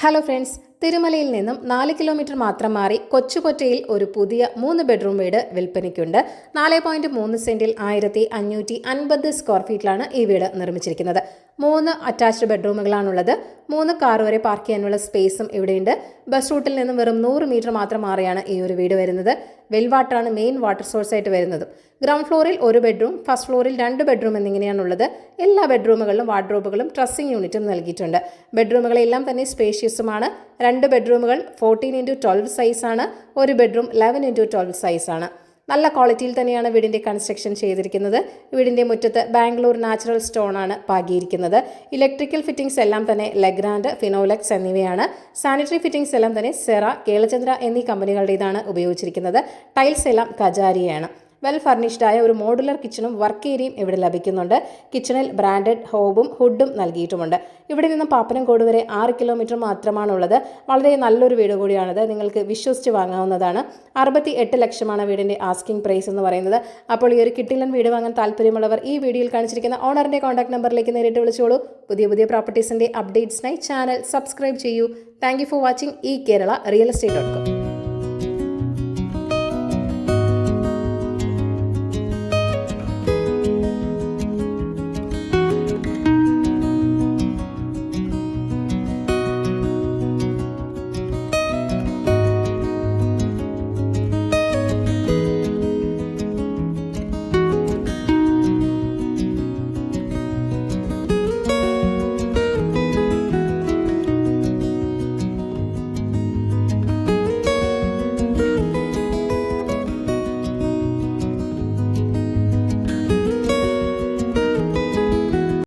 Hello friends, തിരുമലയിൽ നിന്നും 4 kilometre മാത്രം മാറി കൊച്ചുകൊറ്റയിൽ ഒരു പുതിയ 3 ബെഡ്റൂം വീട് വിൽപ്പനയ്ക്കുണ്ട്. 4.3 സെന്റിൽ 1550 സ്ക്വയർ ഫീറ്റിലാണ് ഈ വീട് നിർമ്മിച്ചിരിക്കുന്നത്. 3 അറ്റാച്ച്ഡ് ബെഡ്റൂമുകളാണുള്ളത്. 3 കാർ വരെ പാർക്ക് ചെയ്യാനുള്ള സ്പേസും ഇവിടെയുണ്ട്. ബസ് റൂട്ടിൽ നിന്നും വെറും 100 മീറ്റർ മാത്രം മാറിയാണ് ഈ ഒരു വീട് വരുന്നത്. വെൽവാട്ടറാണ് മെയിൻ വാട്ടർ സോഴ്സ് ആയിട്ട് വരുന്നത്. ഗ്രൗണ്ട് ഫ്ലോറിൽ 1 ബെഡ്റൂം, ഫസ്റ്റ് ഫ്ലോറിൽ 2 ബെഡ്റൂം എന്നിങ്ങനെയാണുള്ളത്. എല്ലാ ബെഡ്റൂമുകളിലും വാർഡ്രോബുകളും ഡ്രസ്സിംഗ് യൂണിറ്റും നൽകിയിട്ടുണ്ട്. ബെഡ്റൂമുകളെല്ലാം തന്നെ സ്പേഷ്യസുമാണ്. 2 ബെഡ്റൂമുകൾ 14x12 സൈസാണ്. 1 ബെഡ്റൂം 11x12 സൈസാണ്. നല്ല ക്വാളിറ്റിയിൽ തന്നെയാണ് വീടിൻ്റെ കൺസ്ട്രക്ഷൻ ചെയ്തിരിക്കുന്നത്. വീടിൻ്റെ മുറ്റത്ത് ബാംഗ്ലൂർ നാച്ചുറൽ സ്റ്റോൺ ആണ് പാകിയിരിക്കുന്നത്. ഇലക്ട്രിക്കൽ ഫിറ്റിംഗ്സ് എല്ലാം തന്നെ ലെഗ്രാൻഡ്, ഫിനോലെക്സ് എന്നിവയാണ്. സാനിറ്ററി ഫിറ്റിംഗ്സ് എല്ലാം തന്നെ സെറ, കേളചന്ദ്ര എന്നീ കമ്പനികളുടേതാണ് ഉപയോഗിച്ചിരിക്കുന്നത്. ടൈൽസ് എല്ലാം കജാരിയാണ്. വെൽ ഫർണിഷ്ഡായ ഒരു മോഡുലർ കിച്ചണും വർക്ക് ഏരിയയും ഇവിടെ ലഭിക്കുന്നുണ്ട്. കിച്ചണിൽ ബ്രാൻഡഡ് ഹോബും ഹുഡും നൽകിയിട്ടുമുണ്ട്. ഇവിടെ നിന്നും പാപ്പനംകോട് വരെ 6 കിലോമീറ്റർ മാത്രമാണുള്ളത്. വളരെ നല്ലൊരു വീട് കൂടിയാണിത്. നിങ്ങൾക്ക് വിശ്വസിച്ച് വാങ്ങാവുന്നതാണ്. 68 ലക്ഷമാണ് വീടിൻ്റെ ആസ്കിംഗ് പ്രൈസ് എന്ന് പറയുന്നത്. അപ്പോൾ ഈ ഒരു കിട്ടിലൻ വീട് വാങ്ങാൻ താല്പര്യമുള്ളവർ ഈ വീഡിയോയിൽ കാണിച്ചിരിക്കുന്ന ഓണറിൻ്റെ കോൺടാക്ട് നമ്പറിലേക്ക് നേരിട്ട് വിളിച്ചോളൂ. പുതിയ പ്രോപ്പർട്ടീസിൻ്റെ അപ്ഡേറ്റ്സിനായി ചാനൽ സബ്സ്ക്രൈബ് ചെയ്യൂ. Thank you for watching eKerala Real Estate.com.